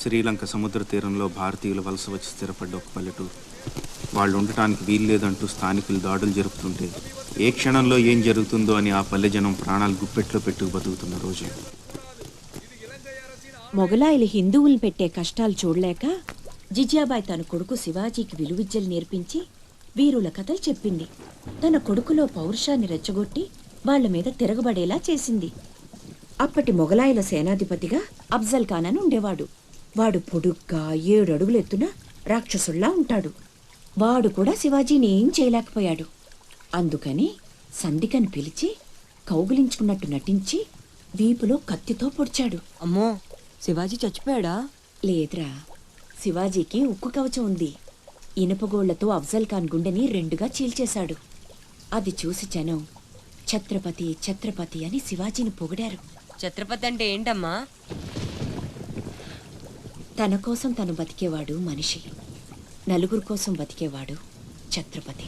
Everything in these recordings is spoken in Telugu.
శ్రీలంక సముద్ర తీరంలో భారతీయులు వలస వచ్చి స్థిరపడ్డ ఒక పల్లెటూరు. వాళ్ళు ఉండటానికి వీల్లేదంటూ స్థానికులు దాడులు జరుపుతుంటే ఏ క్షణంలో ఏం జరుగుతుందో అని ఆ పల్లె జనం ప్రాణాలు గుప్పెట్లో పెట్టుకు బతుకుతున్న రోజు. మొగలాయిలు హిందువుల్ని పెట్టే కష్టాలు చూడలేక జిజియాబాయి తన కొడుకు శివాజీకి విలువిద్యలు నేర్పించి వీరుల కథలు చెప్పింది. తన కొడుకులో పౌరుషాన్ని రెచ్చగొట్టి వాళ్ల మీద తిరగబడేలా చేసింది. అప్పటి మొగలాయిల సేనాధిపతిగా అఫ్జల్ ఖాన్ అని ఉండేవాడు. వాడు పొడుగ్గా 7 అడుగులు ఎత్తున రాక్షసుల్లా ఉంటాడు. వాడు కూడా శివాజీని ఏం చేయలేకపోయాడు. అందుకని సంధికని పిలిచి కౌగిలించుకున్నట్టు నటించి వీపులో కత్తితో పొడిచాడు. అమ్మో, శివాజీ చచ్చిపోయాడా? లేదురా, శివాజీకి ఉక్కు కవచం ఉంది. ఇనుపగోళ్లతో అఫ్జల్ ఖాన్ గుండెని 2గా చీల్చేశాడు. అది చూసి జనం ఛత్రపతి ఛత్రపతి అని శివాజీని పొగిడారు. ఛత్రపతి అంటే ఏంటమ్మా? తన కోసం తను బతికేవాడు మనిషి, నలుగురు కోసం బతికేవాడు ఛత్రపతి.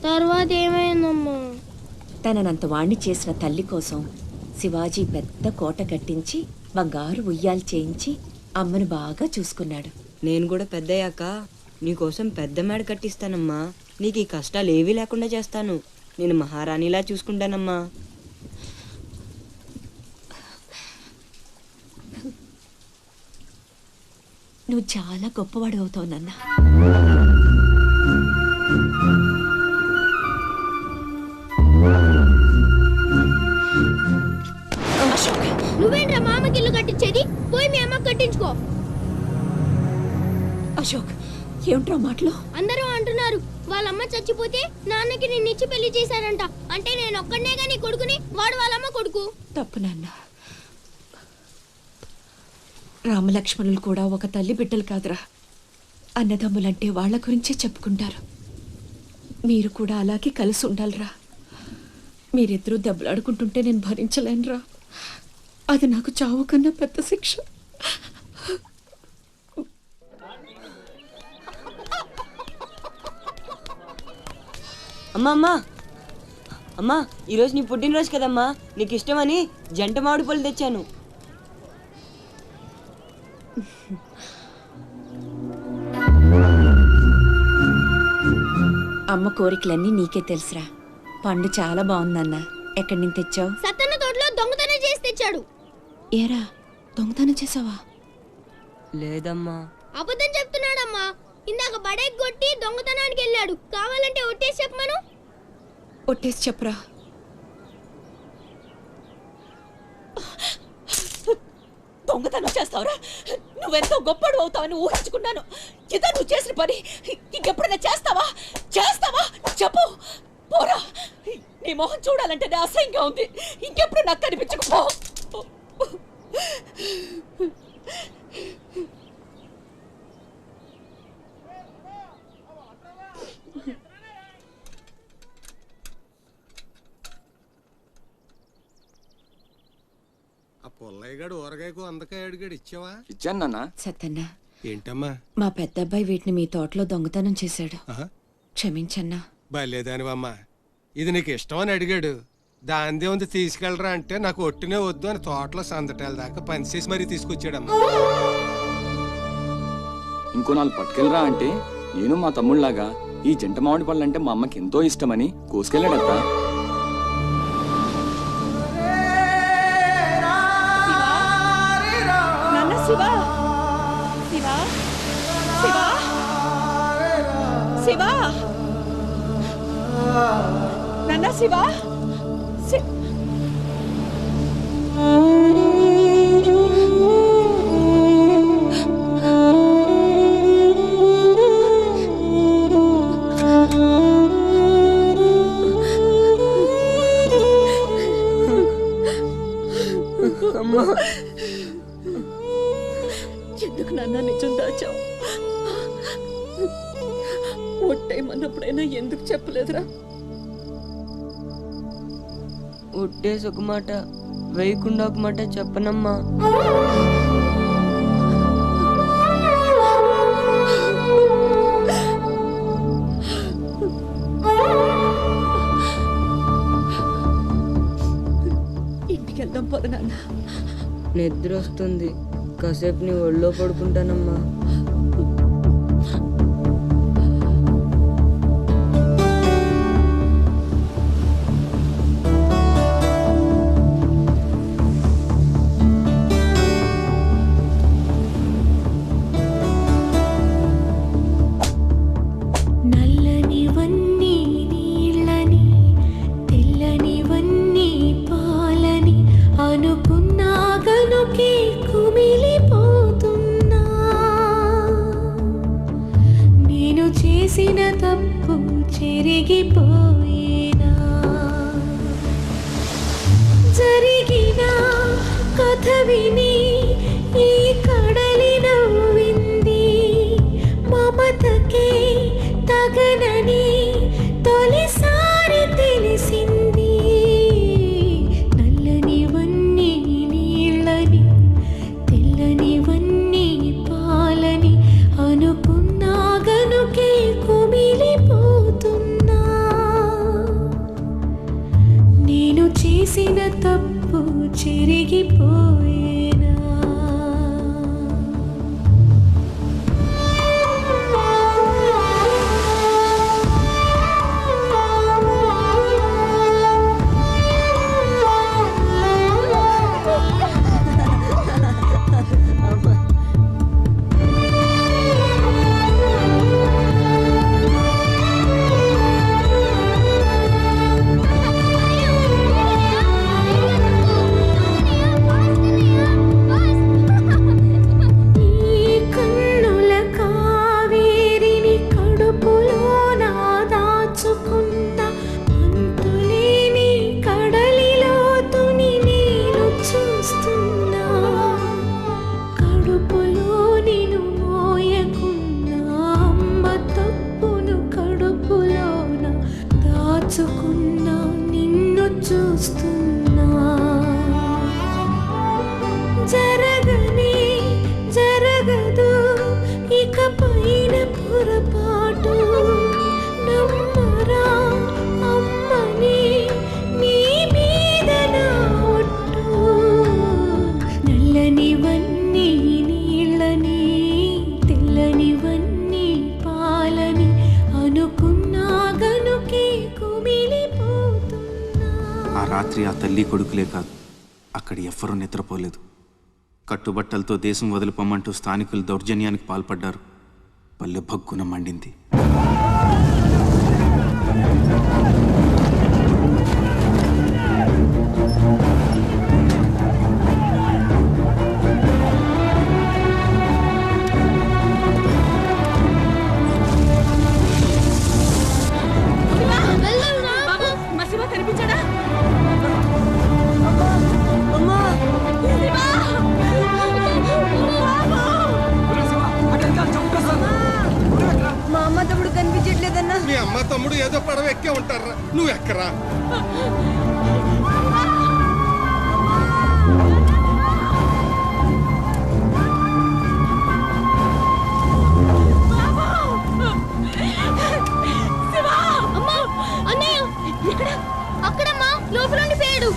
తర్వాత ఏమైందమ్మా? తననంత వాణ్ణి చేసిన తల్లి కోసం శివాజీ పెద్ద కోట కట్టించి బంగారు ఉయ్యాలు చేయించి అమ్మను బాగా చూసుకున్నాడు. నేను కూడా పెద్దయ్యాక నీకోసం పెద్ద మేడ కట్టిస్తానమ్మా. నీకు ఈ కష్టాలు ఏవీ లేకుండా చేస్తాను. నేను మహారాణిలా చూసుకుంటానమ్మా. నువ్వు చాలా గొప్పవాడు అవుతావు నాన్న. నువ్వేంట్రా మామకి ఇల్లు కట్టించేది? పోయి మీ అమ్మకి కట్టించుకో. అశోక్, ఏమిట్రా మాటలు? అందరూ అంటున్నారు వాళ్ళమ్మ చచ్చిపోతే నాన్నకి నిన్నిచ్చి పెళ్లి చేశారంట. అంటే నేను ఒక్కడనే గానీ కొడుకుని, వాడు వాళ్ళమ్మ కొడుకు. తప్పు నాన్న. రామలక్ష్మణులు కూడా ఒక తల్లి బిడ్డలు కాదురా. అన్నదమ్ములంటే వాళ్ళ గురించే చెప్పుకుంటారు. మీరు కూడా అలాగే కలిసి ఉండాలిరా. మీరిద్దరూ దెబ్బలాడుకుంటుంటే నేను భరించలేనురా. అది నాకు చావు కన్నా పెద్ద శిక్ష. అమ్మా అమ్మా అమ్మా, ఈరోజు నీ పుట్టినరోజు కదమ్మా. నీకు ఇష్టమని జంట మామిడి పళ్ళు తెచ్చాను. అమ్మ కోరికలన్నీ నీకే తెలుసురా. పండు చాలా బాగుందన్న. ఎక్కడి నుంచి తెచ్చావు? సత్తన్న తోటలో దొంగతనం చేసి తెచ్చాడు. ఏరా, దొంగతనం చేసావా? లేదమ్మా. అబద్ధం చెప్తున్నాడమ్మా. ఇందాక బడేకి కొట్టి దొంగతనానికి వెళ్ళాడు. కావాలంటే ఒట్టేసి చెప్పమను. ఒట్టేసి చెప్పరా. దొంగతనం చేస్తావురా? నువ్వెంతో గొప్పడు అవుతావని ఊహించుకున్నాను. ఇదా నువ్వు చేసిన పని? ఇంకెప్పుడైనా చేస్తావా? చెప్పు. పోరా, నీ మొహం చూడాలంటే అసహ్యంగా ఉంది. ఇంకెప్పుడు నాకు కనిపించకపో. పుల్లయ్యగాడు ఊరగాయకు అందకాయ అడిగాడు, ఇచ్చావా? ఇచ్చాను నాన్న. సత్తన్న, ఏంటమ్మా? మా పెద్ద అబ్బాయి వీటిని మీ తోటలో దొంగతనం చేశాడు. క్షమించన్నా. బలేదానివమ్మా. ఇది నీకు ఇష్టమని అడిగాడు. దాందే ఉంది తీసుకెళ్ళరా అంటే నాకు ఒట్టినే వద్దు అని తోటలో సందటాల దాకా పనిచేసి మరీ తీసుకొచ్చాడమ్మా. ఇంకో 4 పట్టుకెళ్ళరా అంటే నేను మా తమ్ముళ్లాగా ఈ జంట మామిడి పళ్ళు అంటే మా అమ్మకి ఎంతో ఇష్టమని కోసుకెళ్ళాడత్తా. శివా, శివా, శివా, శివా, నాన్న శివా. అమ్మా, ఎందుకు నాన్న నిజం దాచావు? ఒట్టేయమన్నప్పుడైనా ఎందుకు చెప్పలేదురా? ఒట్టేసి ఒక మాట, వేయకుండా ఒక మాట చెప్పనమ్మా. ఇంటికి వెళ్దాం పద నాన్న. నిద్ర వస్తుంది, కాసేపు నీ ఒళ్ళో పడుకుంటానమ్మా. నల్లనివన్నీ నీళ్ళని తెల్లనివన్నీ పాలని అనుకున్నా గనుకే కుమిలిపోతున్నా. నేను చేసిన తప్పు చెరిగిపోయేనా? జరిగిన కథ విని ఈ కడలి నవ్వింది. మమతకే తగనని తొలిసారి తెలిసింది. నల్లనివన్నీ నీళ్ళని తెల్లనివన్నీ పాలని అనుకున్నా గనుకే కుమిలిపోతున్నా. నేను చేసిన తప్పు చెరిగిపోయేనా? ఈ కన్నుల కావేరిని కడుపులో నా దాచుకున్న అంతులేని కడలిలోతుని నేను చూస్తున్నా. కడుపులో నిన్ను మోయకున్న అమ్మ తప్పును కడుపులోన దాచుకున్న నిన్ను చూస్తున్నా. జరగనే జరగదు ఇక పైన పొరపాటు. నమ్మరా అమ్మని నీ మీద నా ఒట్టు. నల్లనివన్నీ నీళ్ళని తెల్లనివన్నీ పాలని అనుకున్నా గనుకే కుమిలిపోతున్నా. ఆ రాత్రి ఆ తల్లి కొడుకులే కాదు, అక్కడ ఎవ్వరూ నిద్రపోలేదు. కట్టుబట్టలతో దేశం వదిలిపోమ్మంటూ స్థానికులు దౌర్జన్యానికి పాల్పడ్డారు. పల్లె భగ్గున మండింది. మా అమ్మ తమ్ముడు కనిపించట్లేదన్నా. మీ అమ్మ తమ్ముడు ఏదో పడవ ఎక్కే ఉంటారా, నువ్వు ఎక్కరా. అమ్మా అన్నయ్య ఎక్కడ? అక్కడమ్మా లోపల ఉండిపోయాడు.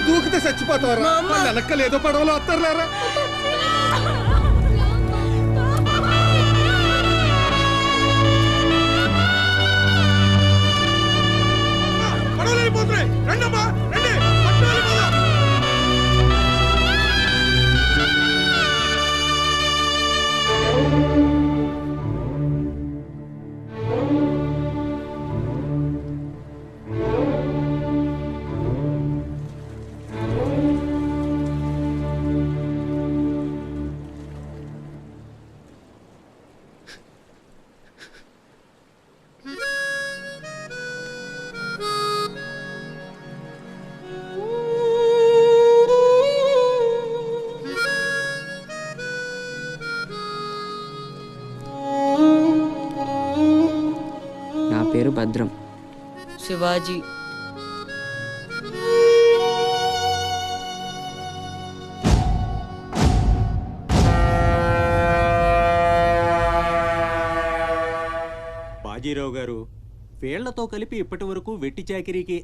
దూకితే చచ్చిపోతారా? వాళ్ళ వెనక్కలు ఏదో పడవలో వస్తారులేరా. పడవలు వెళ్ళిపోతున్నాయి, రండమ్మా రండి, పట్టు వెళ్ళిపోదాం. పేరు భద్రం. శివాజీ. బాజీరావు గారు, పేళ్లతో కలిపి ఇప్పటి వరకు వెట్టి చాకిరీకి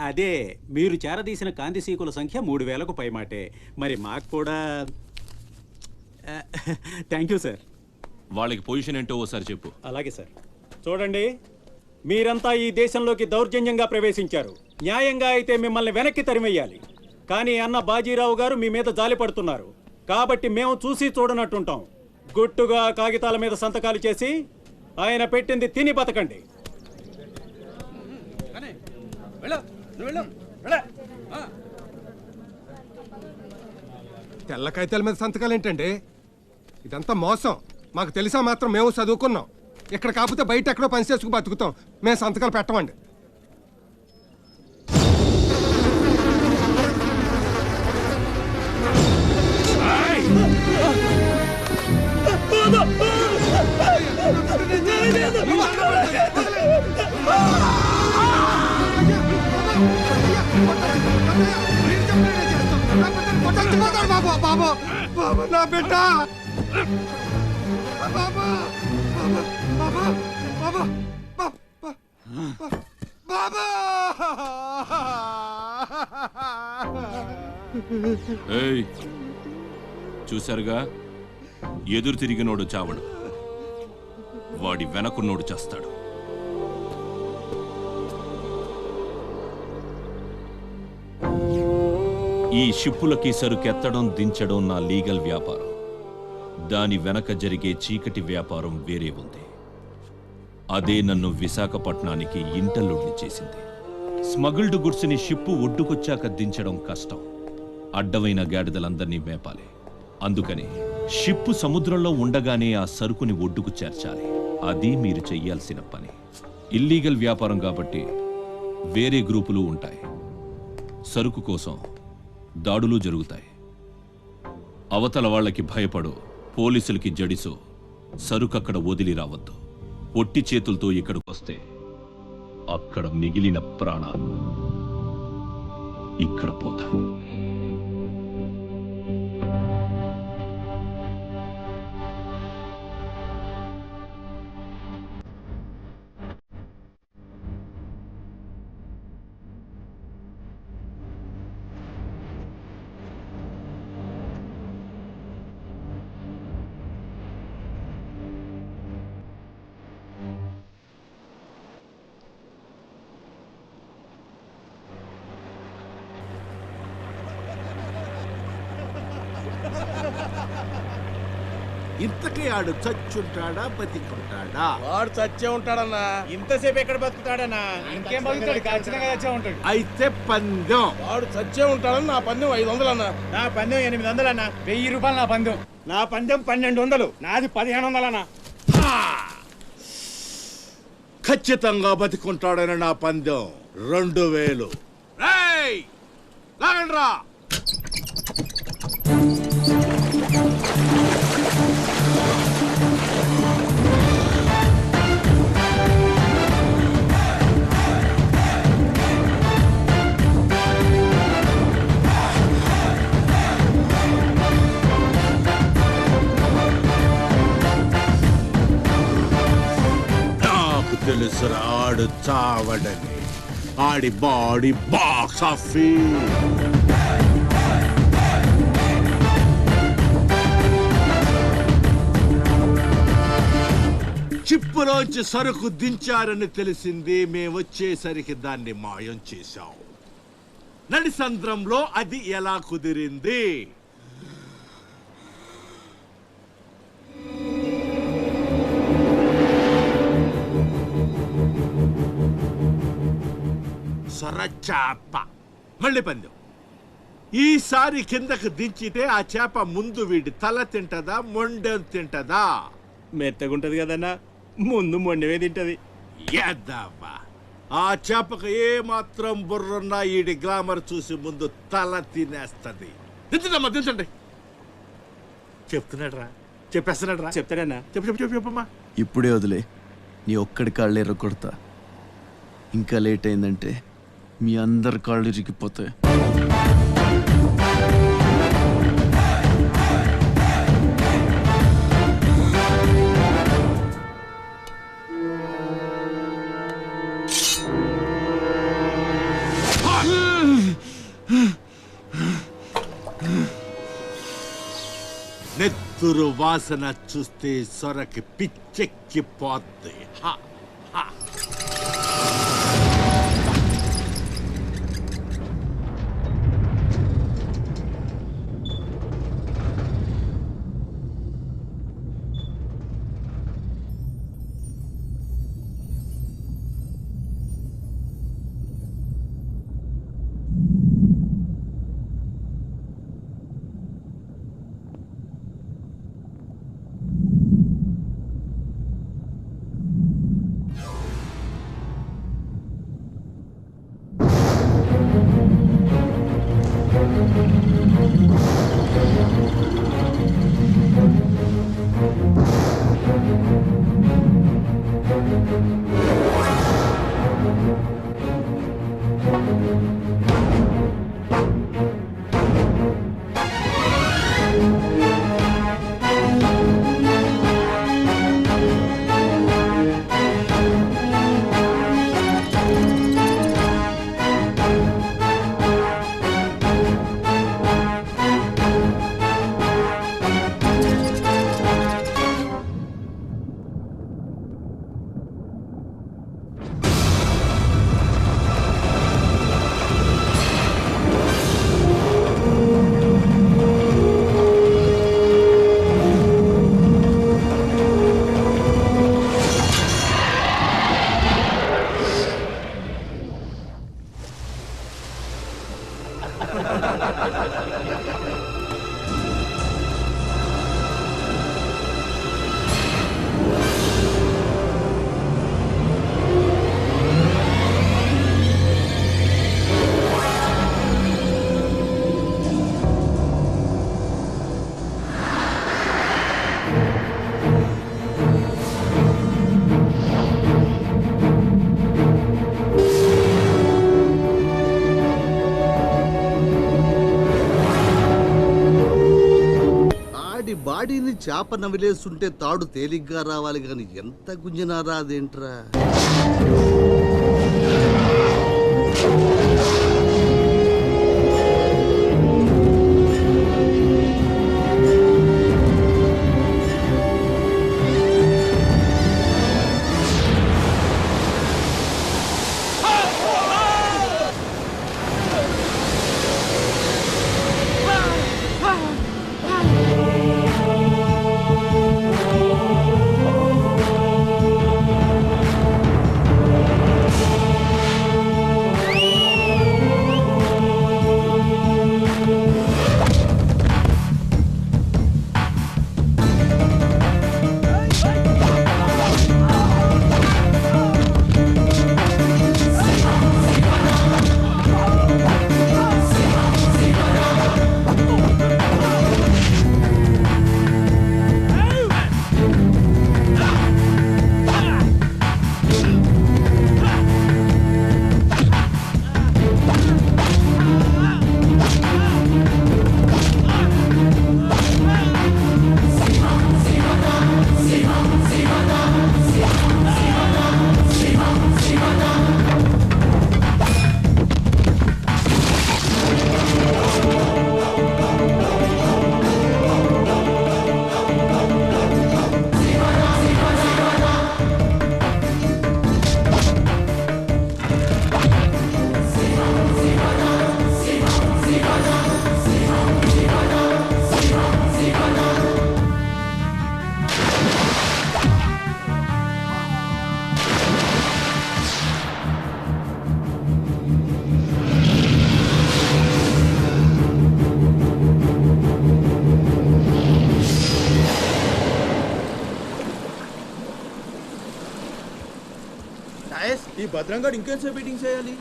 అదే మీరు చేరదీసిన కాంతిసీకుల సంఖ్య 3000కు పైమాటే. మరి మాకు కూడా థ్యాంక్ యూ సార్. వాళ్ళకి పొజిషన్ ఏంటో ఓసారి చెప్పు. అలాగే సార్. చూడండి, మీరంతా ఈ దేశంలోకి దౌర్జన్యంగా ప్రవేశించారు. న్యాయంగా అయితే మిమ్మల్ని వెనక్కి తరిమెయ్యాలి. కానీ అన్న బాజీరావు గారు మీ మీద జాలి పడుతున్నారు. కాబట్టి మేము చూసి చూడనట్టుంటాం. గుట్టుగా కాగితాల మీద సంతకాలు చేసి ఆయన పెట్టింది తిని బతకండి. తెల్ల కాగితాల మీద సంతకాలు ఏంటండి? ఇదంతా మోసం. మాకు తెలిసా మాత్రం మేము చదువుకున్నాం. ఇక్కడ కాకపోతే బయట ఎక్కడో పని చేసుకు బతుకుతాం. మేము సంతకాలు పెట్టమండి. బాబు, బాబు, నా బిడ్డ. బాబు, బాబు, బాబు, బాబు. ఏయ్, చూశారుగా, ఎదురు తిరిగినోడు చావడు, వాడి వెనకున్నోడు చేస్తాడు. ఈ షిప్పులకి సరుకెత్తడం దించడం నా లీగల్ వ్యాపారం. దాని వెనక జరిగే చీకటి వ్యాపారం వేరే ఉంది. అదే నన్ను విశాఖపట్నానికి ఇంటల్లుడిని చేసింది. స్మగుల్డ్ గుడ్స్ని షిప్పు ఒడ్డుకొచ్చాక దించడం కష్టం. అడ్డమైన గాడిదలందర్నీ మేపాలి. అందుకని షిప్పు సముద్రంలో ఉండగానే ఆ సరుకుని ఒడ్డుకు చేర్చాలి. అది మీరు చెయ్యాల్సిన పని. ఇల్లీగల్ వ్యాపారం కాబట్టి వేరే గ్రూపులు ఉంటాయి. సరుకు కోసం దాడులు జరుగుతాయి. అవతల వాళ్ళకి భయపడు, పోలీసులకి జడిసో సరుకక్కడ వదిలి రావద్దు. ఒట్టి చేతులతో ఇక్కడికి వస్తే అక్కడ మిగిలిన ప్రాణాలు ఇక్కడ పోతాయి. ఇంతకీ ఆడు చచ్చుంటాడా బతికుంటాడా? వాడు చచ్చే ఉంటాడన్నా. ఇంతసేపు ఎక్కడ బతుకుతాడన్నా? ఇంకేం బతుకుతాడు? ఖచ్చితంగా చచ్చే ఉంటాడు. అయితే పందెం. వాడు చచ్చే ఉంటాడని నా పందెం 500 అన్నా. నా పందెం 800 అన్నా. 1000 రూపాయలు నా పందెం. నా పందెం 1200. నాది 1500 అన్నా. ఖచ్చితంగా బతికుంటాడని నా పందెం 2000. లాగండ్రా. తెలుసురా ఆడు చావడని. ఆడి బాడీ బాక్స్ ఆఫీస్. చిప్పులోంచి సరుకు దించారని తెలిసింది. మేమొచ్చేసరికి దాన్ని మాయం చేశాం. నడిసంద్రంలో అది ఎలా కుదిరింది? సొరచాప. మళ్ళీ పందెం. ఈసారి కిందకు దించితే ఆ చేప ముందు వీడి తల తింటదా, మొండెం తింటదా? మెత్తగుంటది కదన్నా, ముందు మొండవే తింటది. ఏద్దామా, ఆ చేపకు ఏ మాత్రం బుర్రున్నా ఈడి గ్లామర్ చూసి ముందు తల తినేస్తది. దించడమ్మా, దించండి. చెప్తున్నాడు రా, చెప్పేస్తున్నాడు రా. చెప్తాడన్నా. చెప్పమ్మా. ఇప్పుడే వదిలే, నీ ఒక్కడి కాళ్ళు ఎర్ర కొడతా. ఇంకా లేట్ అయిందంటే మీ అందరి కాళ్ళు ఇరిగిపోతాయి. నెత్తురు వాసన చూస్తే సొరకి పిచ్చెక్కిపోద్ది. బాడీని చేప నవిలేస్తుంటే తాడు తేలిగ్గా రావాలి గాని ఎంత గుంజినా రాదేంట్రా. ఈ భద్రంగాడు ఇంకేంసేపు మీటింగ్ చేయాలి?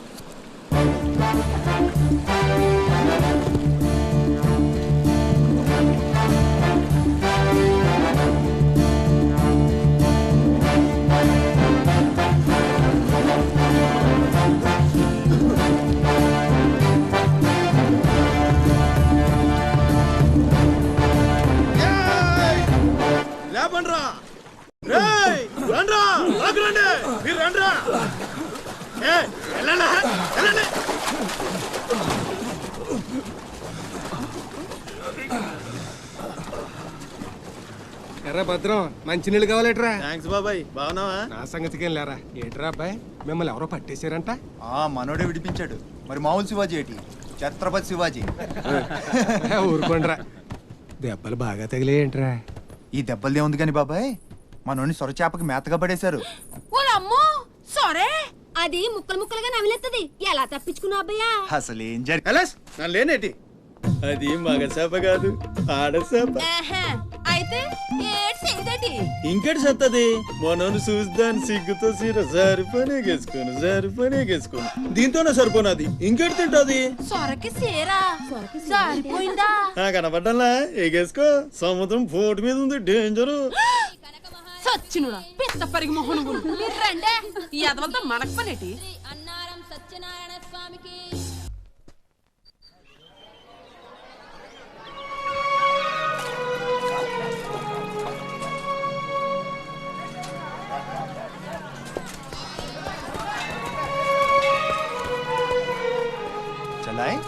మీరు రండ్రా. వెళ్ళండి, వెళ్ళండి. ఎర్రా భద్రం మంచినీళ్ళు కావాలేట్రా? థ్యాంక్స్ బాబాయ్, బాగున్నావా? నా సంగతికి వెళ్ళారా ఏట్రా అబ్బాయి, మిమ్మల్ని ఎవరో పట్టేశారంట? మనోడే విడిపించాడు. మరి మామూలు శివాజీ ఏంటి? ఛత్రపతి శివాజీ. ఊరుకోండ్రా, దెబ్బలు బాగా తగిలేయంట్రా? ఈ దెబ్బలదే ఉంది కానీ బాబాయ్, మనోని సొర చేపకి మేతగా పడేశారు. ఓలమ్మో సరే అది ముక్కలు ముక్కలుగా నవిలేస్తుంది. ఎలా తప్పించుకున్నావు అబ్బయ్యా? అసలు ఏం జరిగి లేనేటి? అది మగ చేప కాదు, ఆడ చేప. అయితే ఏడ్చేదటి ఇంకటి సత్తది మనోను చూస్తాను సిగ్గుతో సీర సరిపోనే గేసుకోను దీంతోనే సరిపోనది ఇంకెటి తింటది. సొరకి సేరా సరిపోయిందా? కనపడ్డాలా? ఎగేసుకో, సముద్రం పోటు మీద ఉంది, డేంజరు. సచ్చినుడా పిత్త పరిగి మొహను మీరు రండే. ఈ అదవంతా మనకు పనేటి? అన్నారం సత్యనారాయణ స్వామికి. చలాయ్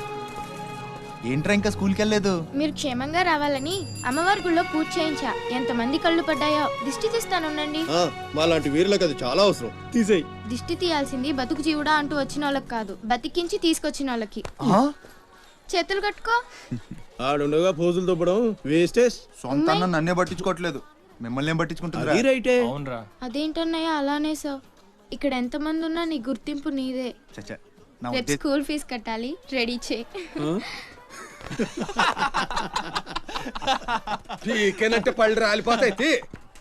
ఏంట్రా ఇంకా స్కూల్కి వెళ్ళలేదు? మీరు క్షేమంగా రావాలని అమ్మవారి గుళ్ళో పూజ చేయించా. ఎంతమంది కళ్ళు పడ్డాయో. దిష్టి తీస్తానుండండి. మాలాంటి వీరులకు అది చాలా అవసరం. తీసేయి. దిష్టి తీయాల్సింది బతుకు జీవుడా అంటూ వచ్చిన వాళ్ళకి కాదు, బతికించి తీసుకొచ్చిన వాళ్ళకి. చేతులు కట్టుకో. ఆడుండగా పోజులు తప్పడం వేస్టేజ్. సొంత అన్న నన్నే పట్టించుకోవట్లేదు, మిమ్మల్ని ఏం పట్టించుకుంటుంది? రైటే. అదేంటన్నయ్య అలానే సార్. ఇక్కడ ఎంతమంది ఉన్నా నీ గుర్తింపు నీదే. రేపు స్కూల్ ఫీజు కట్టాలి, రెడీ చేయి. టీకేనంటే పళ్ళు రాలిపోతాయి.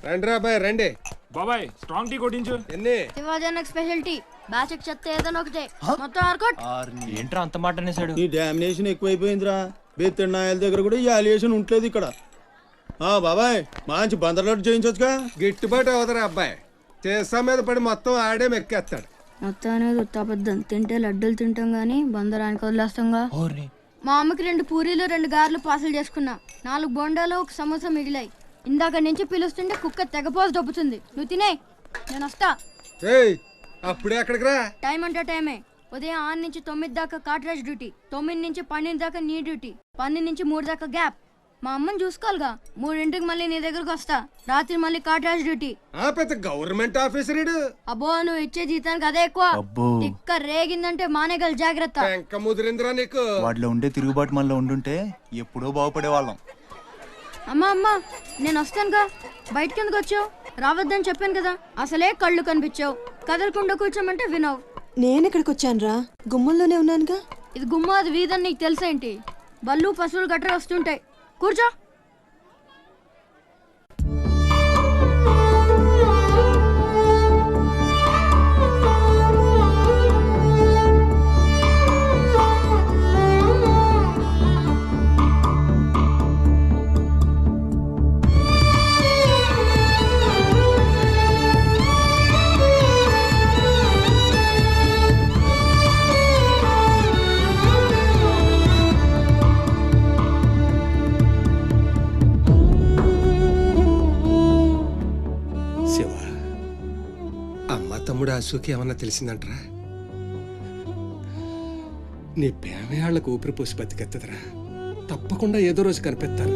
రండి రా బాయ్, రండి బాబాయ్. స్ట్రాంగ్ టీ కొట్టించు. ఎన్ని? శివాజీ స్పెషాలిటీ బ్యాచ్ చెత్త ఏదైనా ఒకటే, మొత్తం ఆర్కోట్. ఏంట్రా అంత మాట అనేసాడు? ఈ డామినేషన్ ఎక్కువైపోయిందిరా. బెత్తడి నాయల దగ్గర కూడా ఈ అలియేషన్ ఉంటలేదు ఇక్కడ. బాబాయ్ మంచి బందర్లోటు చేయించొచ్చుగా. గిట్టుబాటు అవదరా అబ్బాయి, చేసా మీద పడి మొత్తం ఆడే మెక్కేస్తాడు. మొత్తం అనేది ఉత్తాబద్ధం. తింటే లడ్డూలు తింటాం గానీ బందరానికి వదిలేస్తాంగా. మా అమ్మకి 2 పూరీలు 2 గారెలు పార్సల్ చేసుకున్నా. 4 బొండాలు 1 సమోసా మిగిలాయి. ఇందాక నుంచి పిలుస్తుంటే కుక్క తెగపోసి దొబ్బుతుంది. నువ్వు తినే, నేను వస్తా. అప్పుడే అక్కడికి రా. టైం అంటే టైమే. ఉదయం 6 నుంచి 9 దాకా కాట్రాజ్ డ్యూటీ, 9 నుంచి 12 దాకా నీ డ్యూటీ, 12 నుంచి 3 దాకా గ్యాప్. మా అమ్మని చూసుకోవాలిగా. 3ంటికి మళ్ళీ నీ దగ్గరకు వస్తా. రాత్రి మళ్ళీ కాట్రాజ్ డ్యూటీ. పెద్ద గవర్నమెంట్ ఆఫీసర్. అబ్బో, నువ్వు ఇచ్చే జీతానికి అదే ఎక్కువ. ఇక్క రేగిందంటే మానేగల జాగ్రత్త. ముదిరిందిరా నీకు. వాటిలో ఉండే తిరుగుబాటు మనలో ఉండుంటే ఎప్పుడో బాగుపడే వాళ్ళం. అమ్మా నేను వస్తానుగా. బయటకి ఎందుకు వచ్చావు? రావద్దని చెప్పాను కదా. అసలే కళ్ళు కనిపించావు. కదలకుండా కూర్చోమంటే వినవు. నేను ఎక్కడికి వచ్చాను రా? గుమ్మంలోనే ఉన్నానుగా. ఇది గుమ్మ, అది వీధని నీకు తెలుసేంటి? బళ్ళు పశువులు గట్రా వస్తుంటాయి. కూర్చో. తమ్ముడు అశోక్ ఏమన్నా తెలిసిందంటరా? నీ ప్రేమే వాళ్ళకు ఊపిరి పోసి బతికెత్తదరా. తప్పకుండా ఏదో రోజు కనిపెత్తారు.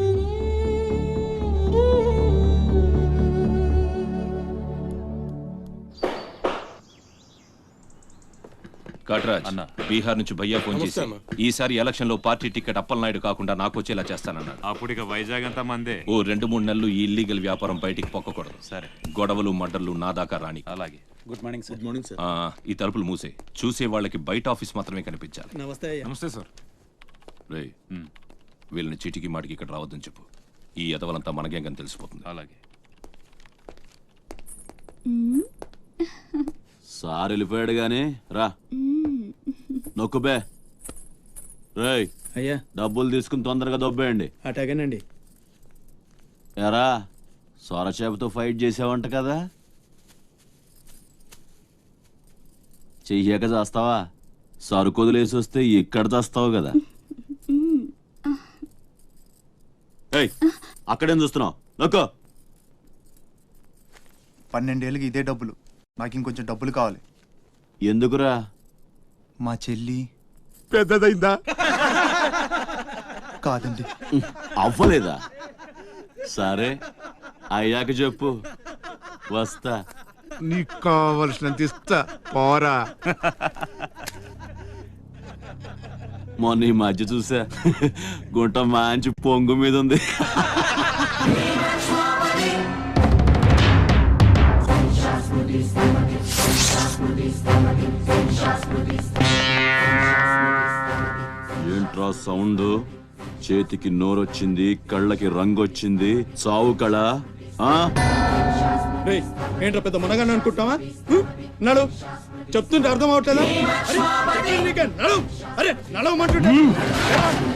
కాట్రాజ్ అన్న, బీహార్ నుంచి భయ్యా ఫోన్ చేసి ఈసారి ఎలక్షన్ లో పార్టీ టికెట్ అప్పలనాయుడు కాకుండా నాకు వచ్చేలా చేస్తానన్నాడు. అప్పుడు ఇక వైజాగ్ అంతా మందే. ఓ 2-3 నెలలు ఈ ఇల్లీగల్ వ్యాపారం బయటికి పొక్కకూడదు. సరే. గొడవలు మర్డర్లు నా దాకా రాని. అలాగే. Good morning sir. Good morning sir. ఈ తలుపులు మూసే. చూసే వాళ్ళకి బయట ఆఫీస్ మాత్రమే కనిపించాలి. నమస్తే. నమస్తే సార్. రే, వీళ్ళని చీటికి మాటికి ఇక్కడ రావద్దని చెప్పు. ఈ ఎదవలంతా మనకేం కానీ తెలిసిపోతుంది. అలాగే. సార్ వెళ్ళిపోయాడు గాని రా నొక్కుబే. రేయ్ అయ్యా, డబ్బులు తీసుకుని తొందరగా దొబ్బేయండి. అటాగేనండి. ఎరా సొరచేపతో ఫైట్ చేసావంట కదా, చెయ్యక చేస్తావా? సరుకు వదిలేసి వస్తే ఇక్కడ చేస్తావు కదా. ఏయ్, అక్కడేం చూస్తున్నావు? నొక్కో. 12 ఏళ్ళకి ఇదే డబ్బులు. నాకు ఇంకొంచెం డబ్బులు కావాలి. ఎందుకురా? మా చెల్లి పెద్దదైందా? కాదండి. అవ్వలేదా? సరే అయ్యాక చెప్పు, వస్తా. నీకు కావలసినంత ఇస్తా, పోరా. మొన్న ఈ మధ్య చూసా, గుంట మంచి పొంగు మీద ఉంది. ఏంట్రా సౌండ్? చేతికి నోరొచ్చింది, కళ్ళకి రంగొచ్చింది, చావు కళ. ఏంట్రా పెద్ద మునగాన్ని అనుకుంటావా? నడు, చెప్తుంటే అర్థం అవట్లేదా? నడు, అరే నడవమంటుంటా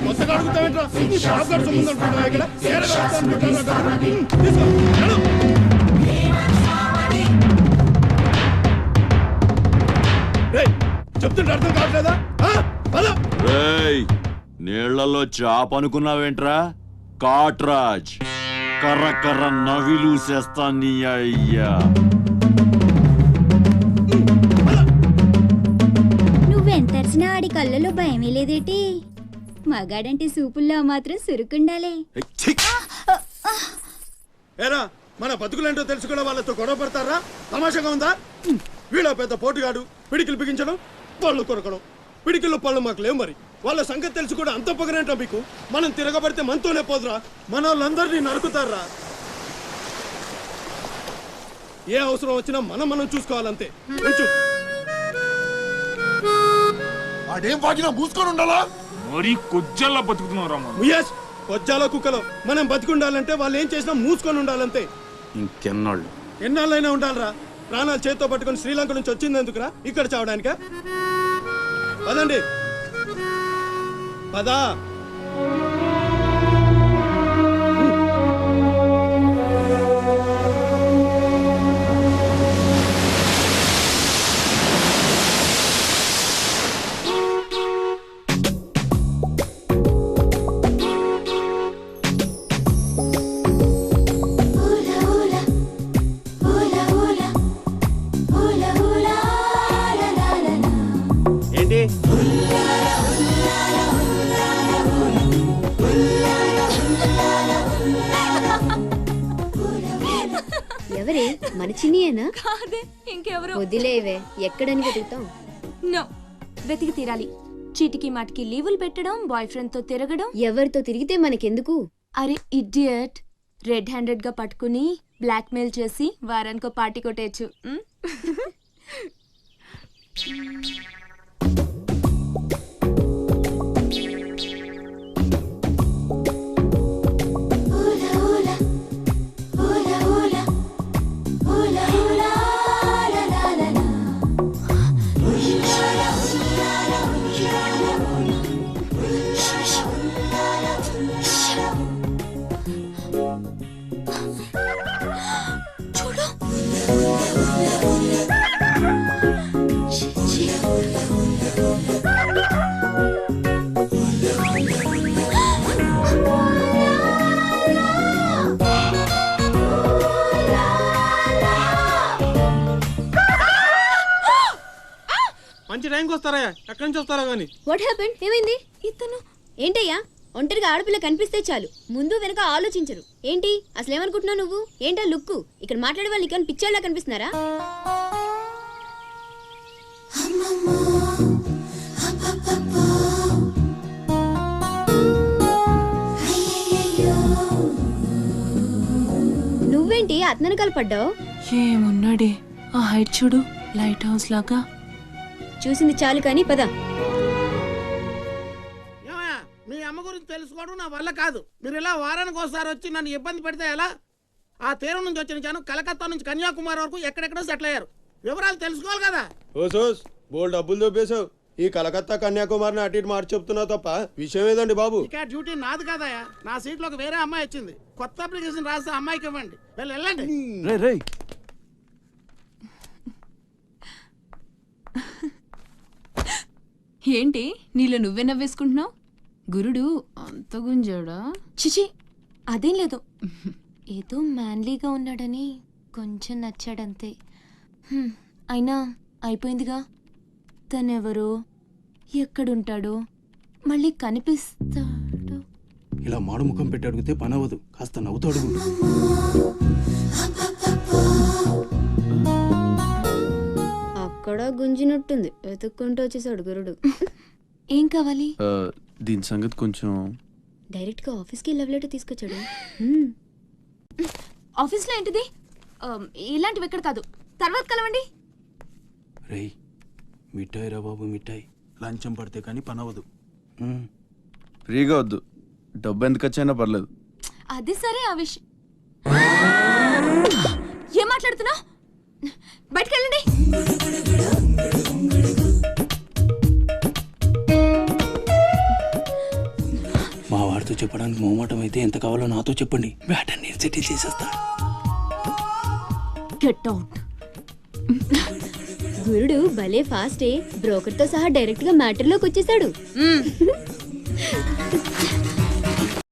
మొత్తగా అడుగుతావేంట్రా? సంబంధం అనుకుంటావా ఇక్కడ? చెప్తుంటే అర్థం కావట్లేదా? నీళ్లలో చాప అనుకున్నావేంట్రా? కాట్రాజ్, కర్ర కర్ర నవిలూసేస్తా నీ అయ్యా. నువ్వెంతర్చినా ఆడి కళ్ళలో భయమే లేదేటి? మగాడంటే సూపుల్లో మాత్రం సురుకుండాలే. ఏరా, మన బతుకులేంటో తెలుసుకున్న వాళ్ళతో గొడవ పడతారా? తమాషాగా ఉందా? వీళ్ళ పెద్ద పోటుగాడు, పిడికిలు బిగించడం, పళ్ళు కొరకడం. పిడికిల్లో పళ్ళు మాకు లేవు, మరి వాళ్ళ సంగతి తెలుసు కూడా అంత పొగరేంటా మీకు? మనం తిరగబడితే మనతోనే పోదురా, మన వాళ్ళందరినీ నరుకుతారా? ఏ అవసరం వచ్చినా మనం చూసుకోవాలంతే. అదేం బాగినా మూసుకొని ఉండాలా? మరి కొజ్జాల్లో బతుకుతున్నారా? కొజ్జాల కుక్కలో మనం బతుకుండాలంటే వాళ్ళు ఏం చేసినా మూసుకొని ఉండాలంతే. ఇంకెన్నాళ్ళు? ఎన్నాళ్ళైనా ఉండాలరా. ప్రాణాలు చేత్తో పట్టుకుని శ్రీలంక నుంచి వచ్చింది ఎందుకురా? ఇక్కడ చావడానికా? పదండి, పదా. ఏంటి ఎవరే? మన చిన్నియేనా? కాదే, ఇంకెవరు? వదిలేవే, ఎక్కడని వెతుకుతాం? నో, వెతికి తీరాలి. చీటికి మాటికి లీవులు పెట్టడం, బాయ్ ఫ్రెండ్ తో తిరగడం. ఎవరితో తిరిగితే మనకెందుకు? అరే ఇడియట్, రెడ్ హ్యాండెడ్ గా పట్టుకుని బ్లాక్ మెయిల్ చేసి వారానికో పార్టీ కొట్టేయచ్చు. మంచి టైంకి వస్తారా? ఎక్కడి నుంచి వస్తారా గానీ? What happened? ఏమైంది? ఇతను ఏంటయ్యా? ఒంటరిగా ఆడపిల్ల కనిపిస్తే చాలు, ముందు వెనక ఆలోచించరు. ఏంటి అసలు ఏమనుకుంటున్నావు నువ్వు? ఏంటా లుక్కు? ఇక్కడ మాట్లాడే వాళ్ళు ఇక్కడ పిచ్చాళ్ళ కనిపిస్తున్నారా? నువ్వేంటి అతను కలపడ్డావు? ఏమున్నాడే ఆ హైట్ చూడు, లైట్ హౌస్ లాగా. చూసింది చాలు కానీ పద. మీ అమ్మ గురించి తెలుసుకోవడం నా వల్ల కాదు. మీరు ఇలా వారానికి ఒకసారి వచ్చి నన్ను ఇబ్బంది పెడితే ఎలా? ఆ తీరం నుంచి వచ్చిన జనం కలకత్తా నుంచి కన్యాకుమారి వరకు ఎక్కడెక్కడో సెటిల్ అయ్యారు. వివరాలు తెలుసుకోవాలి కదా. ఓసోస్ బోల్ డబ్బులు దొబ్బేశావు. ఈ కలకత్తా కన్యాకుమారిని అటు ఇటు మార్చి చెప్తున్నావు తప్ప విషయం ఏదండి బాబు? ఇక డ్యూటీ నాది కదయా. నా సీట్ లోకి వేరే అమ్మాయి వచ్చింది. కొత్త అప్లికేషన్ రాస్తే అమ్మాయికి ఇవ్వండి. వెళ్ళండి. ఏంటి నీలో నువ్వే నవ్వేసుకుంటున్నావు? గురుడు అంత గుంజాడా? చిచి, అదేం లేదు. ఏదో మ్యాన్లీగా ఉన్నాడని కొంచెం నచ్చాడంతే. అయినా అయిపోయిందిగా. తనెవరో, ఎక్కడుంటాడో, మళ్ళీ కనిపిస్తాడో. ఇలా మాడు ముఖం పెట్టి అడిగితే పని అవ్వదు, కాస్త నవ్వుతూ అడుగు. అక్కడ గుంజినట్టుంది, వెతుక్కుంటూ వచ్చేసాడు గురుడు. ఏం కావాలి? దీని సంగతి కొంచెం. డైరెక్ట్ గా ఆఫీస్కి లవ్ లెటర్ తీసుకొచ్చాడు. ఆఫీస్లో ఏంటిది? ఇలాంటివి ఎక్కడ కాదు, తర్వాత కలవండి. రేయ్ మిఠాయి రా బాబు, మిఠాయి. లంచం పడితే కానీ పని అవ్వదు. ఫ్రీగా వద్దు, డబ్బు ఎంత ఖర్చైనా పర్లేదు. అది సరే, ఆ విషయం ఏం మాట్లాడుతున్నా? బయటకెళ్ళండి. మా వాడితో చెప్పడానికి మొహమాటం అయితే ఎంత కావాలో నాతో చెప్పండి, బ్యాటర్ నేను సెటిల్ చేసేస్తా. Get out. గురుడు భలే ఫాస్టే, బ్రోకర్ తో సహా డైరెక్ట్ గా మ్యాటర్ లోకి వచ్చేసాడు.